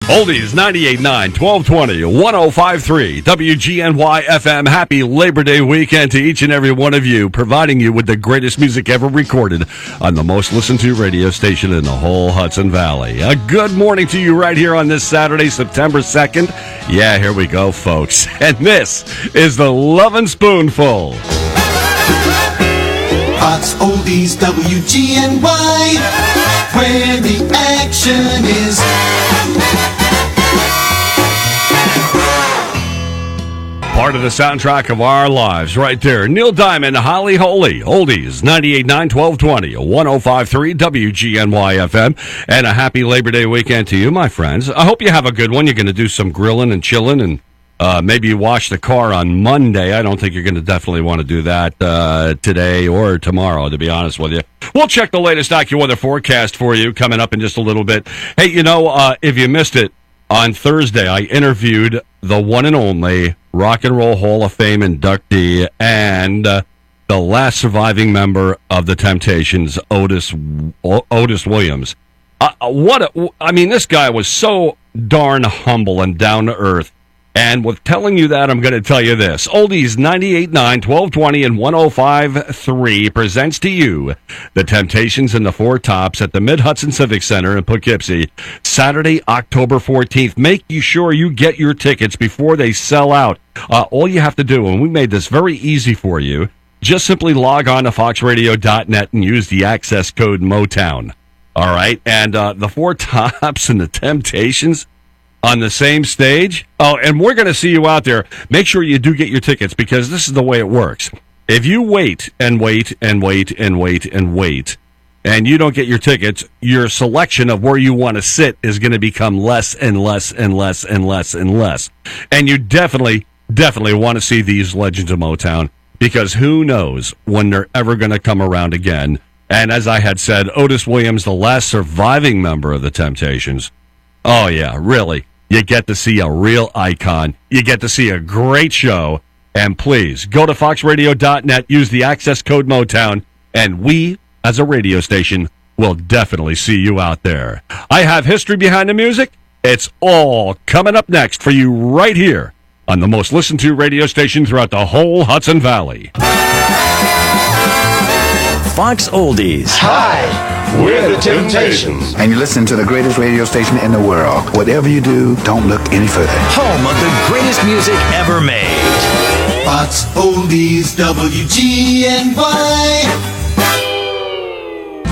Oldies 98.9, 1220, 105.3, WGNY-FM. Happy Labor Day weekend to each and every one of you, providing you with the greatest music ever recorded on the most listened to radio station in the whole Hudson Valley. A good morning to you right here on this Saturday, September 2nd. Yeah, here we go, folks. And this is the Lovin' Spoonful. Fox Oldies WGNY, where the action is. Part of the soundtrack of our lives right there. Neil Diamond, Holly Holy, Oldies, 98.9, 1220, 105.3, WGNY-FM, and a happy Labor Day weekend to you, my friends. I hope you have a good one. You're going to do some grilling and chilling, and maybe you wash the car on Monday. I don't think you're going to definitely want to do that today or tomorrow, to be honest with you. We'll check the latest AccuWeather forecast for you coming up in just a little bit. Hey, you know, if you missed it, on Thursday, I interviewed the one and only Rock and Roll Hall of Fame inductee and the last surviving member of the Temptations, Otis Williams. This guy was so darn humble and down to earth. And with telling you that, I'm going to tell you this. Oldies 98.9, 1220, and 105.3 presents to you the Temptations and the Four Tops at the Mid-Hudson Civic Center in Poughkeepsie, Saturday, October 14th. Make sure you get your tickets before they sell out. All you have to do, and we made this very easy for you, just simply log on to foxradio.net and use the access code MOTOWN. All right? And the Four Tops and the Temptations on the same stage. Oh, and we're going to see you out there. Make sure you do get your tickets, because this is the way it works. If you wait and wait and wait and wait and wait, and you don't get your tickets, your selection of where you want to sit is going to become less and less and less and less and less. And you definitely want to see these legends of Motown, because who knows when they're ever going to come around again. And as I had said, Otis Williams, the last surviving member of the Temptations. Oh, yeah, really. You get to see a real icon. You get to see a great show. And please, go to foxradio.net, use the access code MOTOWN, and we, as a radio station, will definitely see you out there. I have history behind the music. It's all coming up next for you right here on the most listened to radio station throughout the whole Hudson Valley. Fox Oldies. Hi, we're the Temptations. And you listen to the greatest radio station in the world. Whatever you do, don't look any further. Home of the greatest music ever made. Fox Oldies WGNY.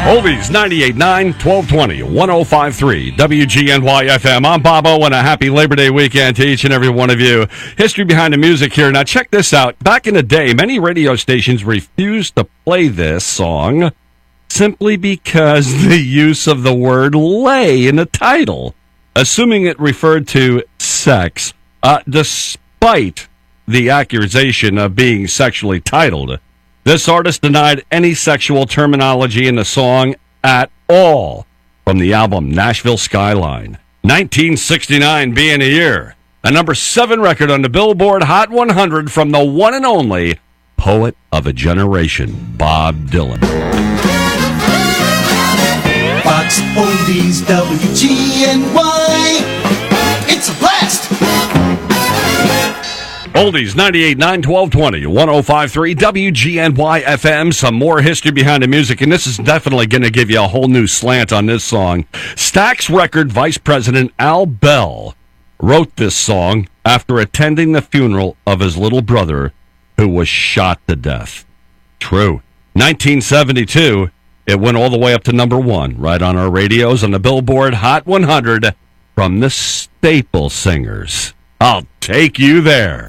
Oldies 98.9, 1220, 105.3, WGNY-FM. I'm Bobo, and a happy Labor Day weekend to each and every one of you. History behind the music here. Now, check this out. Back in the day, many radio stations refused to play this song simply because the use of the word lay in the title, assuming it referred to sex, despite the accusation of being sexually titled. This artist denied any sexual terminology in the song at all from the album Nashville Skyline. 1969 being a year. A number 7 record on the Billboard Hot 100 from the one and only poet of a generation, Bob Dylan. Fox Oldies WGNY. It's a blast. Oldies 98.9, 1220, 105.3, WGNY-FM. Some more history behind the music, and this is definitely going to give you a whole new slant on this song. Stax Record Vice President Al Bell wrote this song after attending the funeral of his little brother who was shot to death. True. 1972, it went all the way up to number 1, right on our radios on the Billboard Hot 100 from the Staple Singers. I'll take you there.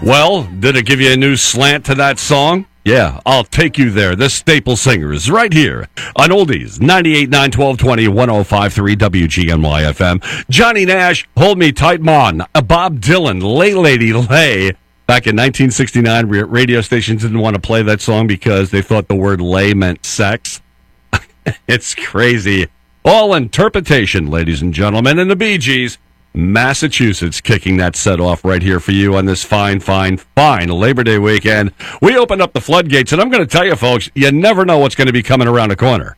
Well, did it give you a new slant to that song? Yeah, I'll take you there. The Staple Singers right here on Oldies 98.9, 1220, 105.3 WGNY-FM. Johnny Nash, Hold Me Tight Mon. Bob Dylan, Lay Lady Lay. Back in 1969, radio stations didn't want to play that song because they thought the word lay meant sex. It's crazy. All interpretation, ladies and gentlemen, and the Bee Gees. Massachusetts kicking that set off right here for you on this fine Labor Day weekend. We opened up the floodgates, and I'm going to tell you, folks, you never know what's going to be coming around the corner.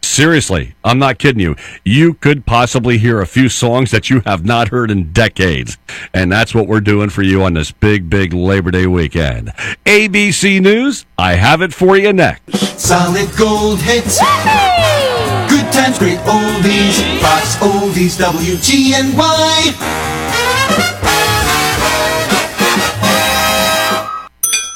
Seriously, I'm not kidding you. You could possibly hear a few songs that you have not heard in decades. And that's what we're doing for you on this big, big Labor Day weekend. ABC News, I have it for you next. Solid gold hits. Good times, great oldies. Fox Oldies, WGNY.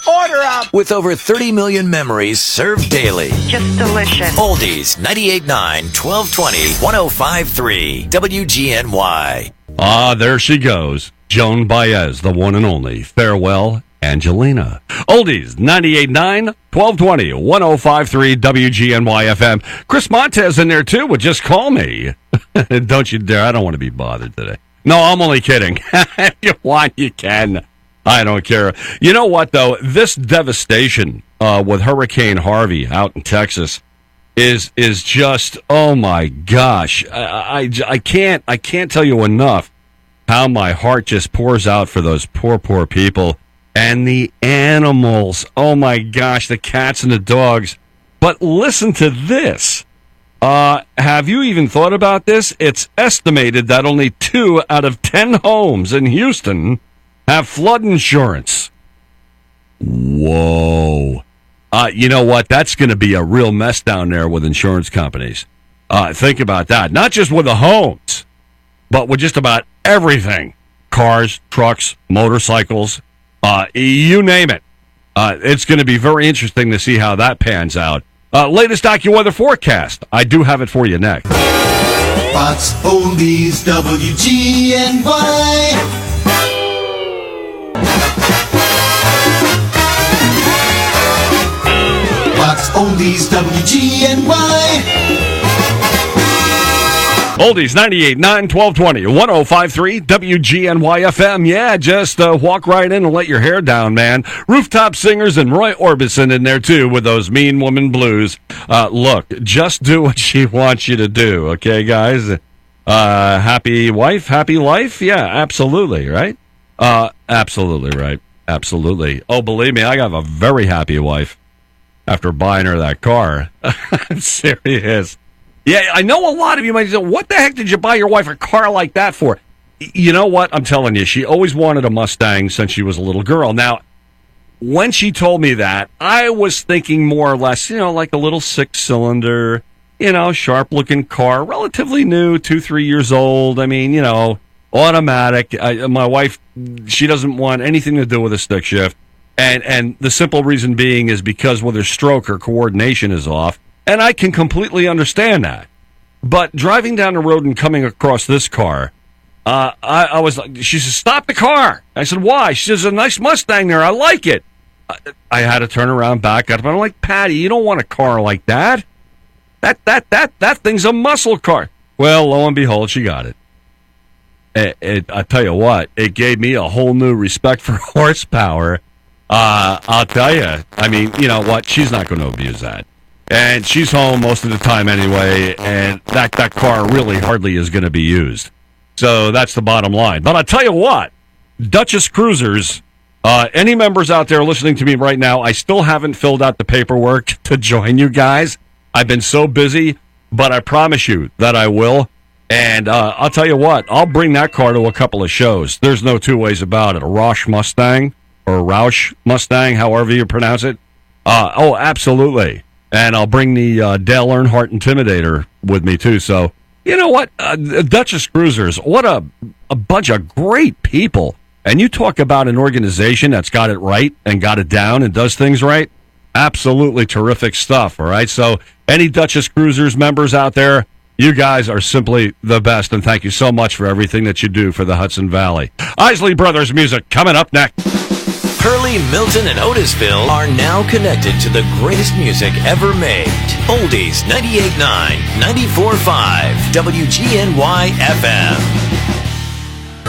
Order up! With over 30 million memories served daily. Just delicious. Oldies, 98.9, 1220, 105.3, WGNY. Ah, there she goes. Joan Baez, the one and only. Farewell, Angelina. Oldies, 98.9, 1220, 105.3, WGNY-FM. Chris Montez in there, too, would just call me. Don't you dare. I don't want to be bothered today. No, I'm only kidding. If you want, you can. I don't care. You know what, though? This devastation with Hurricane Harvey out in Texas is just, oh my gosh. I can't tell you enough how my heart just pours out for those poor people and the animals. Oh my gosh, the cats and the dogs. But listen to this. Have you even thought about this? It's estimated that only 2 out of 10 homes in Houston have flood insurance. Whoa. You know what? That's going to be a real mess down there with insurance companies. Think about that. Not just with the homes, but with just about everything. Cars, trucks, motorcycles, you name it. It's going to be very interesting to see how that pans out. Latest AccuWeather forecast. I do have it for you next. Fox Oldies, WGNY. Fox Oldies, WGNY. Oldies, 98.9, 1220, 105.3, WGNY-FM. Yeah, just walk right in and let your hair down, man. Rooftop Singers and Roy Orbison in there, too, with those Mean Woman blues. Look, just do what she wants you to do, okay, guys? Happy wife, happy life? Yeah, absolutely, right? Absolutely right. Absolutely. Oh, believe me, I have a very happy wife after buying her that car. I'm serious. Yeah, I know a lot of you might say, what the heck did you buy your wife a car like that for? You know what? I'm telling you, she always wanted a Mustang since she was a little girl. Now, when she told me that, I was thinking more or less, like a little 6-cylinder, sharp-looking car, relatively new, 2-3 years old. I mean, automatic. My wife, she doesn't want anything to do with a stick shift. And the simple reason being is because with her stroke, her coordination is off. And I can completely understand that. But driving down the road and coming across this car, I was like, she said, stop the car. I said, why? She says, a nice Mustang there. I like it. I had to turn around, back up. I'm like, Patty, you don't want a car like that. That thing's a muscle car. Well, lo and behold, she got it. I tell you what, it gave me a whole new respect for horsepower. I'll tell you. I mean, you know what? She's not going to abuse that. And she's home most of the time anyway, and that car really hardly is going to be used. So that's the bottom line. But I'll tell you what, Duchess Cruisers, any members out there listening to me right now, I still haven't filled out the paperwork to join you guys. I've been so busy, but I promise you that I will. And I'll tell you what, I'll bring that car to a couple of shows. There's no two ways about it. A Roush Mustang, or Roush Mustang, however you pronounce it. Oh, absolutely. And I'll bring the Dale Earnhardt Intimidator with me, too. So, you know what? Duchess Cruisers, what a bunch of great people. And you talk about an organization that's got it right and got it down and does things right. Absolutely terrific stuff, all right? So, any Duchess Cruisers members out there, you guys are simply the best. And thank you so much for everything that you do for the Hudson Valley. Isley Brothers music coming up next. Hurley, Milton, and Otisville are now connected to the greatest music ever made. Oldies, 98.9, 94.5, WGNY-FM.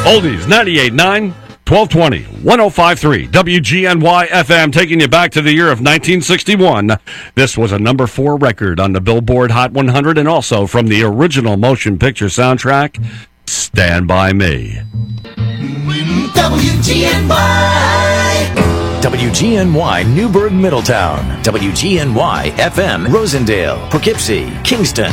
Oldies, 98.9, 1220, 105.3, WGNY-FM, taking you back to the year of 1961. This was a number 4 record on the Billboard Hot 100 and also from the original motion picture soundtrack, Stand By Me. WGNY. WGNY Newburgh Middletown, WGNY-FM Rosendale, Poughkeepsie, Kingston,